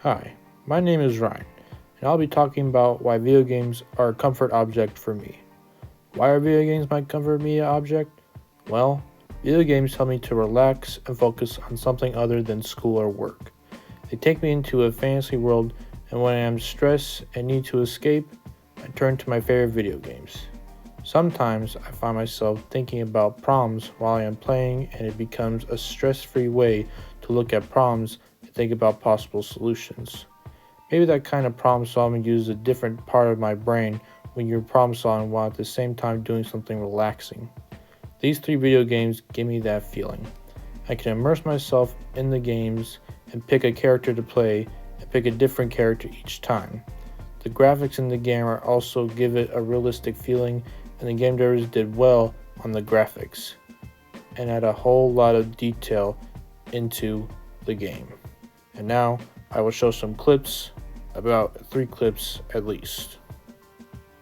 Hi, my name is Ryan, and I'll be talking about why video games are a comfort object for me. Why are video games my comfort media object? Well, video games help me to relax and focus on something other than school or work. They take me into a fantasy world, and when I am stressed and need to escape, I turn to my favorite video games. Sometimes I find myself thinking about problems while I am playing, and it becomes a stress free way to look at problems and think about possible solutions. Maybe that kind of problem solving uses a different part of my brain when you're problem solving while at the same time doing something relaxing. These three video games give me that feeling. I can immerse myself in the games and pick a character to play and pick a different character each time. The graphics in the game are also give it a realistic feeling, and the game developers did well on the graphics and add a whole lot of detail into the game. And now I will show some clips, about three clips at least.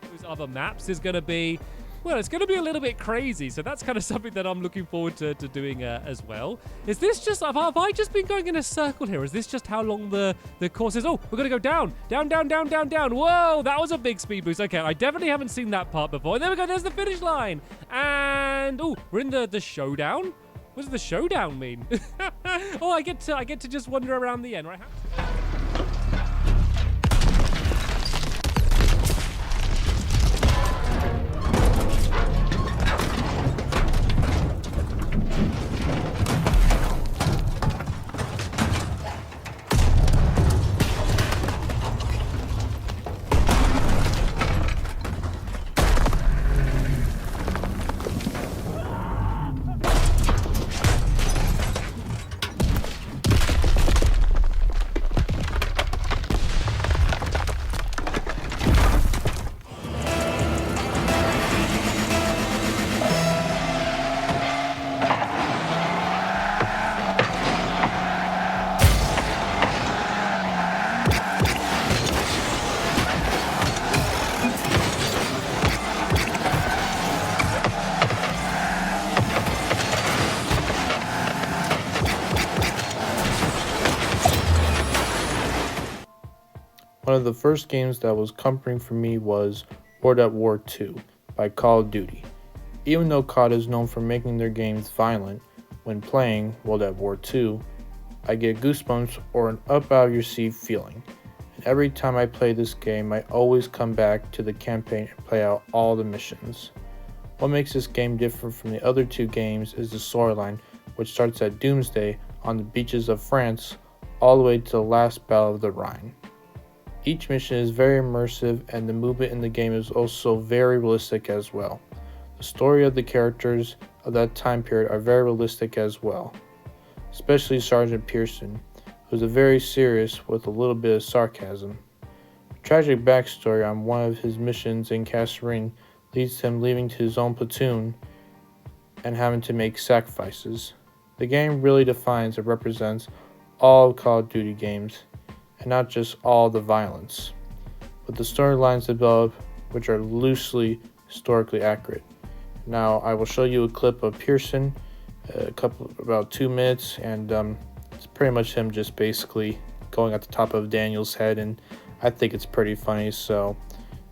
Those other maps is going to be, well, it's going to be a little bit crazy. So that's kind of something that I'm looking forward to doing as well. Is this just, have I just been going in a circle here? Is this just how long the course is? Oh, we're going to go down, down, down, down, down, down. Whoa, that was a big speed boost. Okay, I definitely haven't seen that part before. There we go, there's the finish line. And, oh, we're in the showdown. What does the showdown mean? Oh, I get to just wander around the end, right? One of the first games that was comforting for me was World at War II by Call of Duty. Even though COD is known for making their games violent, when playing World at War II, I get goosebumps or an up out of your seat feeling. And every time I play this game, I always come back to the campaign and play out all the missions. What makes this game different from the other two games is the storyline, which starts at Doomsday on the beaches of France all the way to the last Battle of the Rhine. Each mission is very immersive, and the movement in the game is also very realistic as well. The story of the characters of that time period are very realistic as well, especially Sergeant Pearson, who is a very serious with a little bit of sarcasm. A tragic backstory on one of his missions in Kasserine leads to him leaving to his own platoon and having to make sacrifices. The game really defines and represents all of Call of Duty games, and not just all the violence, but the storylines developed which are loosely historically accurate. Now I will show you a clip of Pearson, about 2 minutes, and it's pretty much him just basically going at the top of Daniel's head, and I think it's pretty funny, so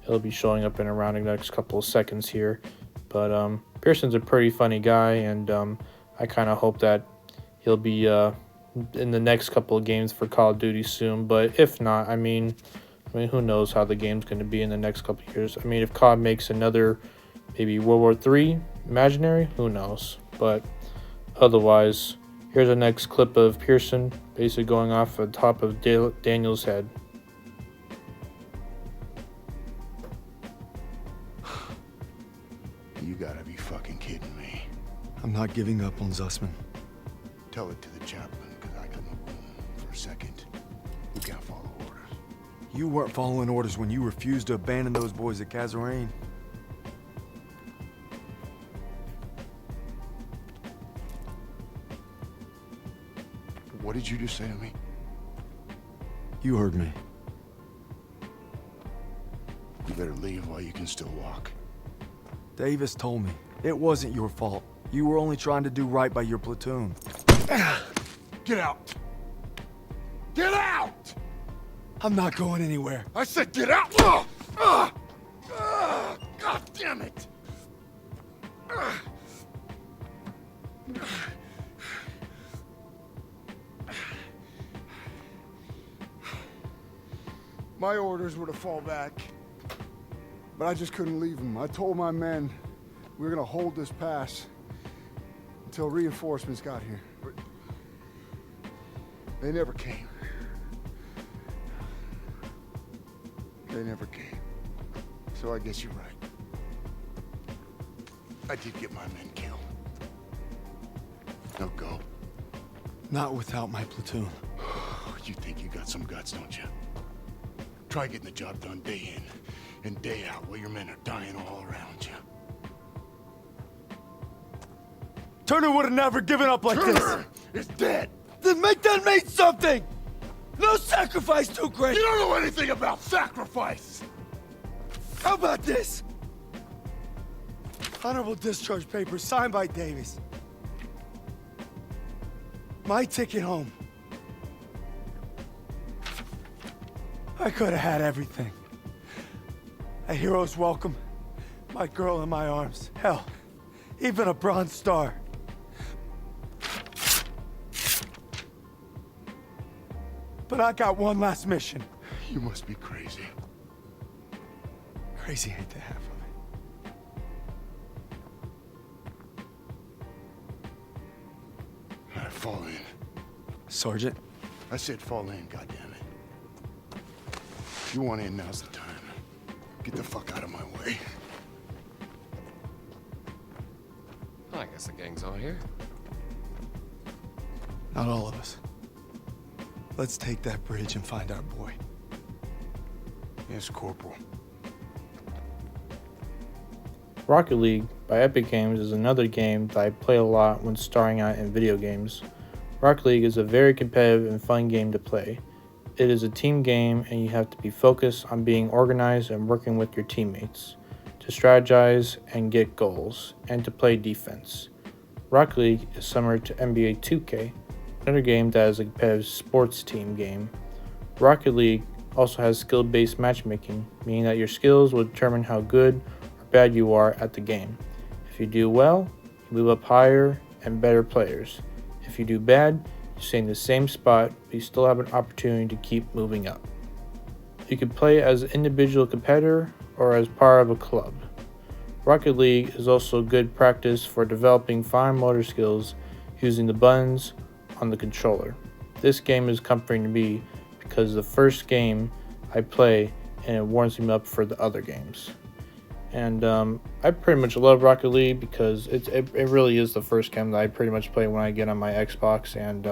it'll be showing up in around the next couple of seconds here. But Pearson's a pretty funny guy, and I kind of hope that he'll be in the next couple of games for Call of Duty soon. But if not, I mean, who knows how the game's going to be in the next couple of years. I mean, if COD makes another maybe World War III imaginary, who knows. But otherwise, here's the next clip of Pearson basically going off the top of Daniel's head. You gotta be fucking kidding me. I'm not giving up on Zussman. Tell it to the chaplain, because I got no room for a second. We can't follow orders. You weren't following orders when you refused to abandon those boys at Kasserine. What did you just say to me? You heard me. You better leave while you can still walk. Davis told me. It wasn't your fault. You were only trying to do right by your platoon. Get out! Get out! I'm not going anywhere. I said get out! God damn it! My orders were to fall back, but I just couldn't leave them. I told my men we were gonna hold this pass until reinforcements got here. But they never came. They never came. So I guess you're right. I did get my men killed. Now go. Not without my platoon. You think you got some guts, don't you? Try getting the job done day in and day out while your men are dying all around you. Turner would have never given up like Turner is dead! this. Then make that mean something! No sacrifice too great! You don't know anything about sacrifice! How about this? Honorable discharge papers signed by Davis. My ticket home. I could have had everything. A hero's welcome, my girl in my arms, hell, even a Bronze Star. But I got one last mission. You must be crazy. Crazy ain't the half of it. All right, fall in. Sergeant? I said fall in, goddammit. If you want in, now's the time. Get the fuck out of my way. I guess the gang's all here. Not all of us. Let's take that bridge and find our boy. Yes, Corporal. Rocket League by Epic Games is another game that I play a lot when starting out in video games. Rocket League is a very competitive and fun game to play. It is a team game and you have to be focused on being organized and working with your teammates to strategize and get goals and to play defense. Rocket League is similar to NBA 2K, another game that is a competitive sports team game. Rocket League also has skill-based matchmaking, meaning that your skills will determine how good or bad you are at the game. If you do well, you move up higher and better players. If you do bad, you stay in the same spot, but you still have an opportunity to keep moving up. You can play as an individual competitor or as part of a club. Rocket League is also good practice for developing fine motor skills using the buttons on the controller. This game is comforting to me because the first game I play and it warms me up for the other games. And I pretty much love Rocket League because it really is the first game that I pretty much play when I get on my Xbox, and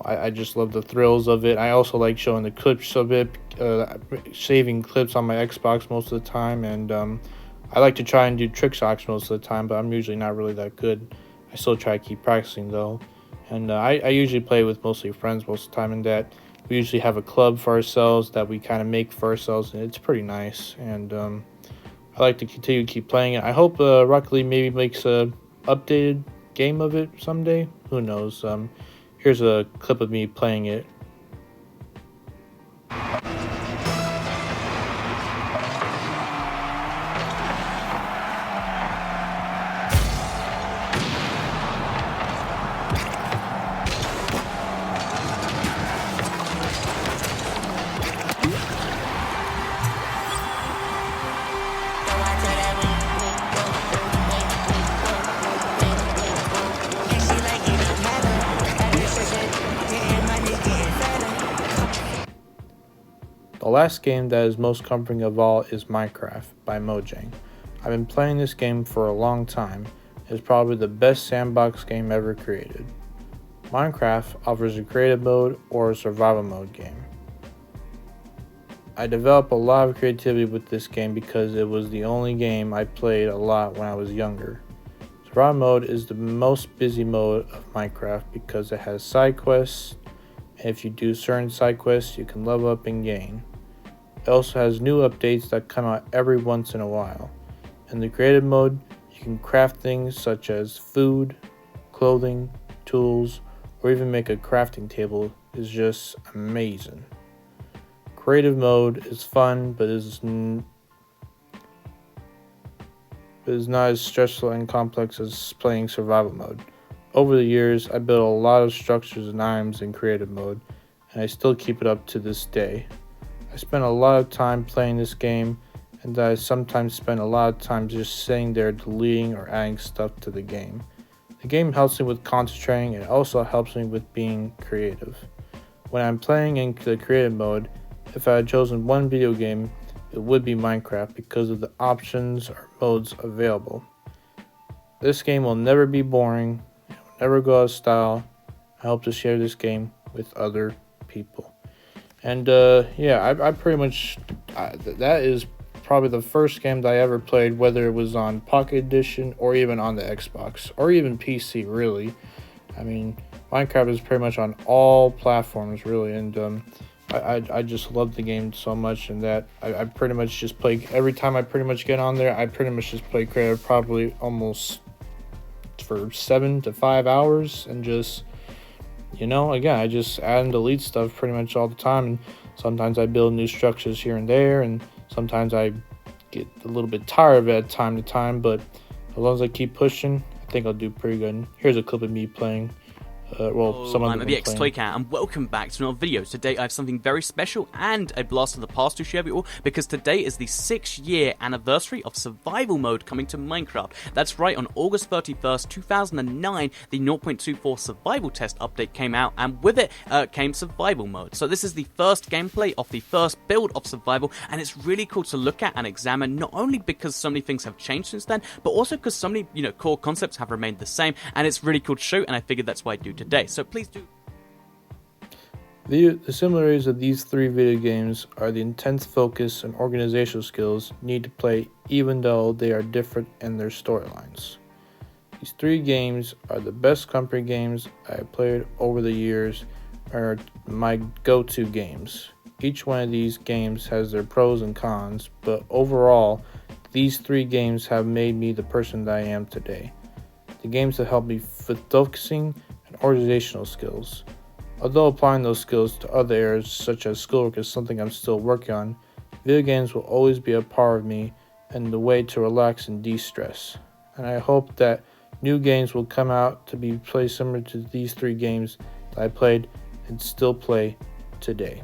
I just love the thrills of it. I also like showing the clips of it, saving clips on my Xbox most of the time, and I like to try and do trick shots most of the time, but I'm usually not really that good. I still try to keep practicing though, and I usually play with mostly friends most of the time, and that we usually have a club for ourselves that we kind of make for ourselves, and it's pretty nice, and I like to continue to keep playing it. I hope Rocket League maybe makes a updated game of it someday. Who knows? Here's a clip of me playing it. The last game that is most comforting of all is Minecraft by Mojang. I've been playing this game for a long time. It's probably the best sandbox game ever created. Minecraft offers a creative mode or a survival mode game. I developed a lot of creativity with this game because it was the only game I played a lot when I was younger. Survival mode is the most busy mode of Minecraft because it has side quests, and if you do certain side quests you can level up and gain. It also has new updates that come out every once in a while. In the creative mode, you can craft things such as food, clothing, tools, or even make a crafting table is just amazing. Creative mode is fun, but is not as stressful and complex as playing survival mode. Over the years, I built a lot of structures and items in creative mode, and I still keep it up to this day. I spend a lot of time playing this game, and I sometimes spend a lot of time just sitting there deleting or adding stuff to the game. The game helps me with concentrating, and it also helps me with being creative. When I'm playing in the creative mode, if I had chosen one video game, it would be Minecraft because of the options or modes available. This game will never be boring, it will never go out of style. I hope to share this game with other people. And I pretty much, that is probably the first game that I ever played, whether it was on Pocket Edition or even on the Xbox or even PC, really. I mean, Minecraft is pretty much on all platforms, really, and I just love the game so much, and that I pretty much just play, every time I pretty much get on there, I pretty much just play creative probably almost for 7 to 5 hours, and just, again, I just add and delete stuff pretty much all the time, and sometimes I build new structures here and there, and sometimes I get a little bit tired of it time to time, but as long as I keep pushing, I think I'll do pretty good. Here's a clip of me playing. I'm the X-Toycat, and welcome back to another video. Today I have something very special and a blast of the past to share with you all, because today is the 6-year anniversary of survival mode coming to Minecraft. That's right, on August 31st, 2009, the 0.24 survival test update came out, and with it came survival mode. So this is the first gameplay of the first build of survival, and it's really cool to look at and examine, not only because so many things have changed since then, but also because so many core concepts have remained the same, and it's really cool to show, and I figured that's why I do today. So please do. The similarities of these three video games are the intense focus and organizational skills needed to play, even though they are different in their storylines. These three games are the best company games I have played over the years, are my go-to games. Each one of these games has their pros and cons, but overall, these three games have made me the person that I am today. The games that help me with focusing and organizational skills. Although applying those skills to other areas such as schoolwork is something I'm still working on, video games will always be a part of me and the way to relax and de-stress. And I hope that new games will come out to be played similar to these three games that I played and still play today.